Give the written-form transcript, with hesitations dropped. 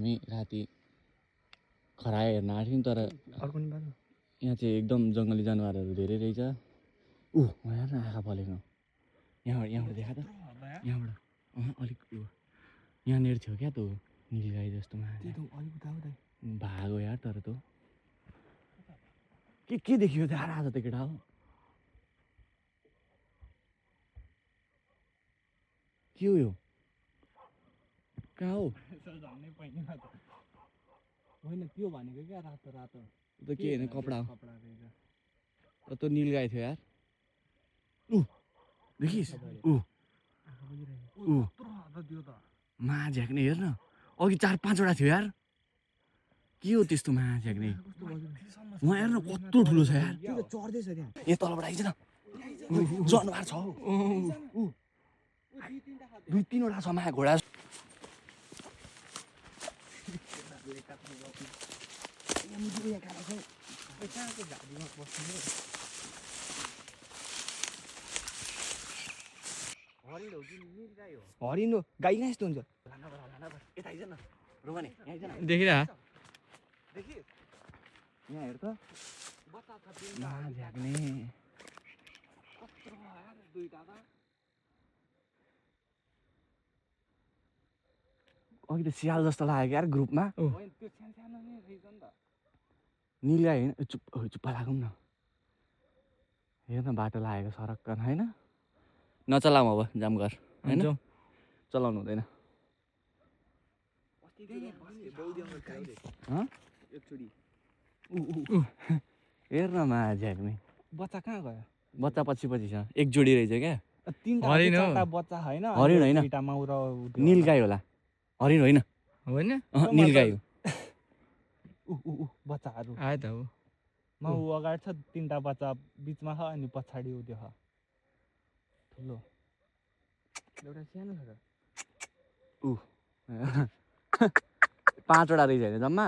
हामी राति खरायो हेर्न आँट्यौँ तर यहाँ चाहिँ एकदम जङ्गली जनावरहरू धेरै रहेछ। यहाँ न आँखा फलेको यहाँबाट देखा त यहाँबाट अलिक यहाँनिर थियो क्या त नीलगाई जस्तोमा भागो यार तर त के देखियो त्यहाँ आज त केटा हो के हो यो कहाँ हो होइन त्यो भनेको क्या रातो रातो त के होइन कपडा हो त नीलगाई थियो यार देखिस् मा झ्याक्ने हेर्न अघि 4-5 वटा थियो यार के हो त्यस्तो मा झ्याक्ने उहाँ हेर्न कत्रो ठुलो छ यार चढ्दैछ त्यहाँ यहाँ तलबाट आइज न जनावर छ 2-3 वटा छ मा घोडा हरिण हो गाई कहाँ यस्तो हुन्छ यता आइज न रोमाने यहाँ आइज न देखिरह यहाँ हेर त मा झ्याक्ने अघि त सियाल जस्तो लाग्यो यार ग्रुपमा नीलगाई होइन चुप्पा लागौँ न हेर न बाटो लागेको सरक्कन होइन नचलाऊ अब जाम गर होइन चलाउनु हुँदैन हेर न मा झ्याक्ने बच्चा कहाँ गयो बच्चा पछि छ एक जोडी रहेछ क्या तीनटा बच्चा होइन हरिण होइन नीलगाई होला हरिण होइन होइन नीलगाई हो बच्चाहरू आयो त हो ऊ अगाडि छ 3टा बच्चा बिचमा छ अनि पछाडि उ त्यो छ ठुलो एउटा सानो छ 5 वटा रहेछ होइन जम्मा